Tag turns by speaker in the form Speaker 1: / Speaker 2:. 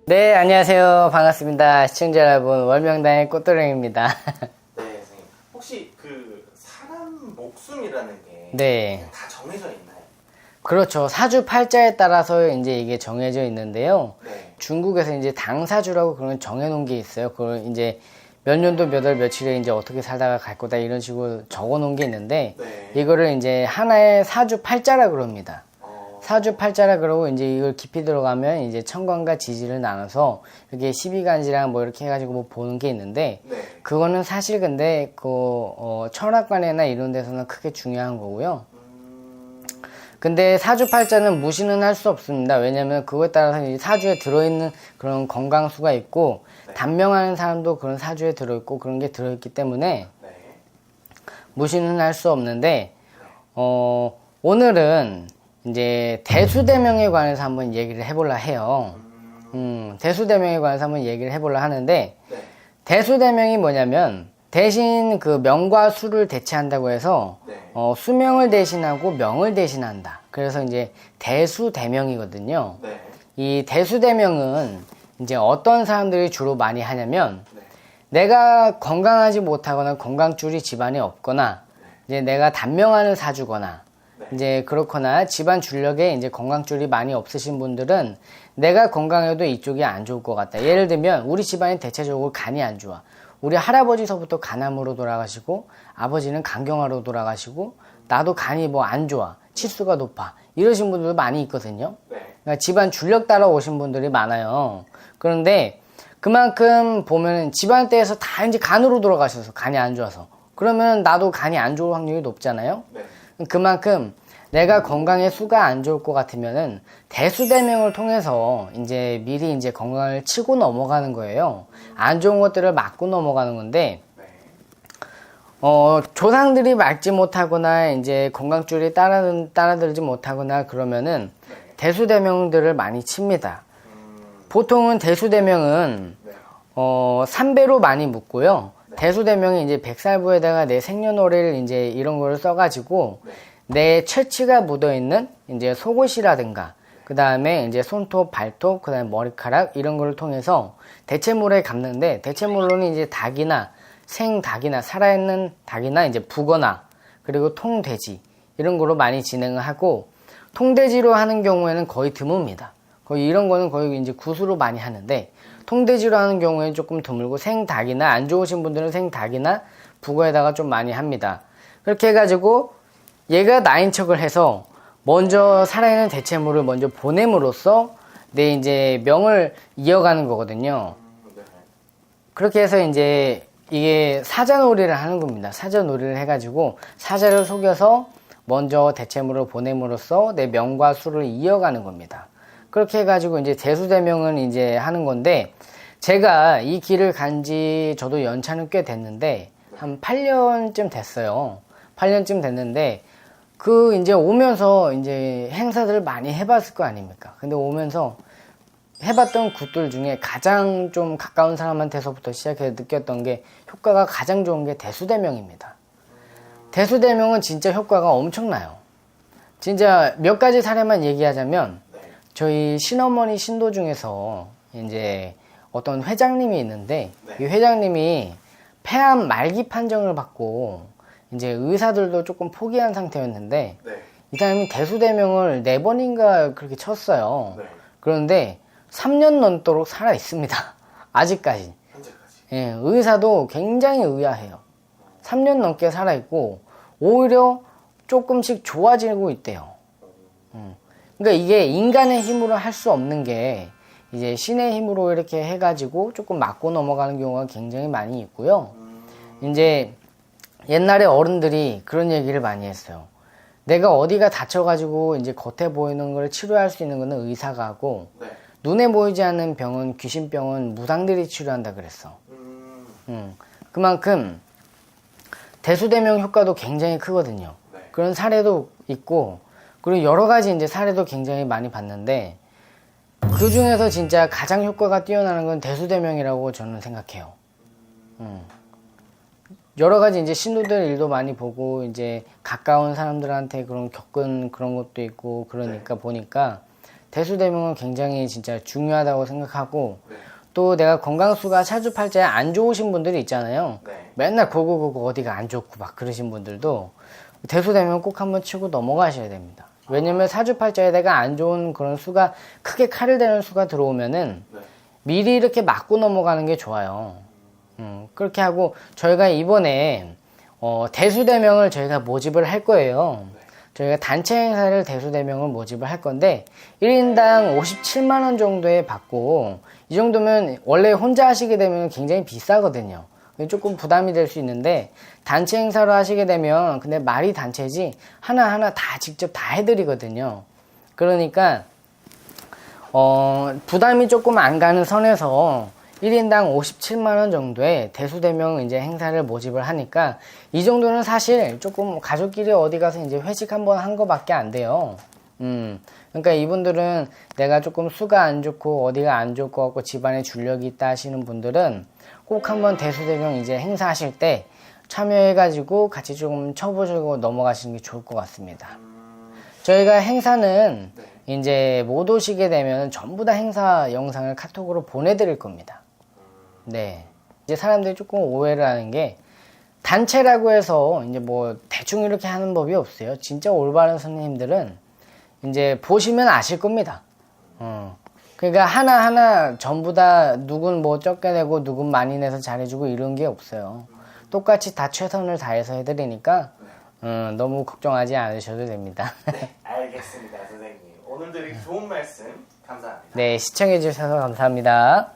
Speaker 1: 네, 안녕하세요. 반갑습니다. 시청자 여러분, 월명당의 꽃도령입니다.
Speaker 2: 네, 선생님. 혹시 그 사람 목숨이라는 게
Speaker 1: 네.
Speaker 2: 다 정해져 있나요?
Speaker 1: 그렇죠. 사주팔자에 따라서 이제 이게 정해져 있는데요.
Speaker 2: 네.
Speaker 1: 중국에서 이제 당사주라고 그런 정해놓은 게 있어요. 그걸 이제 몇 년도 몇 월 며칠에 이제 어떻게 살다가 갈 거다 이런 식으로 적어놓은 게 있는데,
Speaker 2: 네.
Speaker 1: 이거를 이제 하나의 사주팔자라 그럽니다. 사주팔자라 그러고 이제 이걸 깊이 들어가면 이제 천간과 지지를 나눠서 이렇게 십이간지랑 뭐 이렇게 해가지고 뭐 보는 게 있는데,
Speaker 2: 네.
Speaker 1: 그거는 사실 근데 철학관이나 이런 데서는 크게 중요한 거고요. 근데 사주팔자는 무시는 할 수 없습니다. 왜냐면 그거에 따라서 이 사주에 들어있는 그런 건강수가 있고,
Speaker 2: 네.
Speaker 1: 단명하는 사람도 그런 사주에 들어있고 그런 게 들어있기 때문에
Speaker 2: 네.
Speaker 1: 무시는 할 수 없는데, 오늘은 이제 대수대명에 관해서 한번 얘기를 해볼라 해요. 대수대명에 관해서 한번 얘기를 해볼라 하는데,
Speaker 2: 네.
Speaker 1: 대수대명이 뭐냐면 대신 그 명과 수를 대체한다고 해서
Speaker 2: 네.
Speaker 1: 수명을 대신하고 명을 대신한다. 그래서 이제 대수대명이거든요.
Speaker 2: 네.
Speaker 1: 이 대수대명은 이제 어떤 사람들이 주로 많이 하냐면,
Speaker 2: 네.
Speaker 1: 내가 건강하지 못하거나 건강줄이 집안에 없거나, 이제 내가 단명하는 사주거나,
Speaker 2: 네.
Speaker 1: 이제 그렇거나 집안 줄력에 이제 건강줄이 많이 없으신 분들은 내가 건강해도 이쪽이 안 좋을 것 같다. 예를 들면 우리 집안이 대체적으로 간이 안 좋아. 우리 할아버지서부터 간암으로 돌아가시고, 아버지는 간경화로 돌아가시고, 나도 간이 뭐 안 좋아, 치수가 높아, 이러신 분들도 많이 있거든요.
Speaker 2: 네.
Speaker 1: 그러니까 집안 줄력 따라 오신 분들이 많아요. 그런데 그만큼 보면은 집안대에서 다 이제 간으로 돌아가셔서, 간이 안 좋아서, 그러면 나도 간이 안 좋을 확률이 높잖아요.
Speaker 2: 네.
Speaker 1: 그만큼 내가 건강에 수가 안 좋을 것 같으면은 대수대명을 통해서 이제 미리 이제 건강을 치고 넘어가는 거예요. 안 좋은 것들을 막고 넘어가는 건데,
Speaker 2: 네.
Speaker 1: 조상들이 막지 못하거나 이제 건강줄이 따라들지 못하거나 그러면은 대수대명들을 많이 칩니다. 보통은 대수대명은
Speaker 2: 네.
Speaker 1: 3배로 많이 묻고요. 대수대명이 이제 백살부에다가 내 생년월일 이제 이런 거를 써가지고 내 철치가 묻어있는 이제 속옷이라든가, 그 다음에 이제 손톱, 발톱, 그 다음에 머리카락 이런 거를 통해서 대체물에 감는데, 대체물로는 이제 닭이나 생닭이나 살아있는 닭이나 이제 북어나, 그리고 통돼지 이런 거로 많이 진행을 하고, 통돼지로 하는 경우에는 거의 드뭅니다. 거의 이런 거는 거의 이제 구수로 많이 하는데, 통돼지로 하는 경우에는 조금 드물고, 생닭이나 안 좋으신 분들은 생닭이나 북어에다가 좀 많이 합니다. 그렇게 해가지고 얘가 나인 척을 해서 먼저 살아있는 대체물을 먼저 보냄으로써 내 이제 명을 이어가는 거거든요.
Speaker 2: 네.
Speaker 1: 그렇게 해서 이제 이게 사자놀이를 하는 겁니다. 사자놀이를 해가지고 사자를 속여서 먼저 대체물을 보냄으로써 내 명과 수를 이어가는 겁니다. 그렇게 해가지고 이제 대수대명은 이제 하는 건데, 제가 이 길을 간지 저도 연차는 꽤 됐는데 한 8년쯤 됐어요. 8년쯤 됐는데 그 이제 오면서 이제 행사들을 많이 해봤을 거 아닙니까? 근데 오면서 해봤던 굿들 중에 가장 좀 가까운 사람한테서부터 시작해서 느꼈던 게, 효과가 가장 좋은 게 대수대명입니다. 대수대명은 진짜 효과가 엄청나요. 진짜 몇 가지 사례만 얘기하자면, 저희 신어머니 신도 중에서 이제 어떤 회장님이 있는데, 이 회장님이 폐암 말기 판정을 받고 이제 의사들도 조금 포기한 상태였는데,
Speaker 2: 네.
Speaker 1: 이 사람이 대수대명을 4번인가 그렇게 쳤어요.
Speaker 2: 네.
Speaker 1: 그런데 3년 넘도록 살아 있습니다. 아직까지.
Speaker 2: 현재까지.
Speaker 1: 예, 의사도 굉장히 의아해요. 3년 넘게 살아 있고 오히려 조금씩 좋아지고 있대요. 그러니까 이게 인간의 힘으로 할 수 없는 게 이제 신의 힘으로 이렇게 해가지고 조금 맞고 넘어가는 경우가 굉장히 많이 있고요. 이제 옛날에 어른들이 그런 얘기를 많이 했어요. 내가 어디가 다쳐가지고 이제 겉에 보이는 걸 치료할 수 있는 거는 의사가 하고,
Speaker 2: 네.
Speaker 1: 눈에 보이지 않는 병은, 귀신병은 무당들이 치료한다 그랬어. 그만큼 대수대명 효과도 굉장히 크거든요.
Speaker 2: 네.
Speaker 1: 그런 사례도 있고, 그리고 여러 가지 이제 사례도 굉장히 많이 봤는데, 그 중에서 진짜 가장 효과가 뛰어나는 건 대수대명이라고 저는 생각해요. 여러 가지 이제 신도들 일도 많이 보고, 이제 가까운 사람들한테 그런 겪은 그런 것도 있고, 그러니까 보니까 대수대명은 굉장히 진짜 중요하다고 생각하고
Speaker 2: 네.
Speaker 1: 또 내가 건강수가 사주팔자에 안 좋으신 분들이 있잖아요.
Speaker 2: 네.
Speaker 1: 맨날 고고고고 어디가 안 좋고 막 그러신 분들도 대수대명 꼭 한번 치고 넘어가셔야 됩니다. 왜냐면 사주팔자에다가 안 좋은 그런 수가 크게 칼을 대는 수가 들어오면은
Speaker 2: 네.
Speaker 1: 미리 이렇게 맞고 넘어가는 게 좋아요. 그렇게 하고 저희가 이번에 대수대명을 저희가 모집을 할 거예요. 저희가 단체 행사를 대수대명을 모집을 할 건데 1인당 57만원 정도에 받고 이 정도면 원래 혼자 하시게 되면 굉장히 비싸거든요. 조금 부담이 될 수 있는데 단체 행사로 하시게 되면 근데 말이 단체지 하나하나 다 직접 다 해드리거든요. 그러니까 부담이 조금 안 가는 선에서 1인당 57만원 정도의 대수대명 이제 행사를 모집을 하니까 이 정도는 사실 조금 가족끼리 어디 가서 이제 회식 한번 한 거밖에 안 돼요. 그러니까 이분들은 내가 조금 수가 안 좋고 어디가 안 좋을 것 같고 집안에 줄력이 있다 하시는 분들은 꼭 한번 대수대명 이제 행사하실 때 참여해가지고 같이 조금 쳐보시고 넘어가시는 게 좋을 것 같습니다. 저희가 행사는 이제 못 오시게 되면 전부 다 행사 영상을 카톡으로 보내드릴 겁니다. 네. 이제 사람들이 조금 오해를 하는 게 단체라고 해서 이제 뭐 대충 이렇게 하는 법이 없어요. 진짜 올바른 선생님들은 이제 보시면 아실 겁니다. 그러니까 하나하나 전부 다 누군 뭐 적게 내고 누군 많이 내서 잘해주고 이런 게 없어요. 똑같이 다 최선을 다해서 해드리니까 너무 걱정하지 않으셔도 됩니다.
Speaker 2: 네, 알겠습니다, 선생님. 오늘도 이렇게 좋은 말씀 감사합니다.
Speaker 1: 네, 시청해주셔서 감사합니다.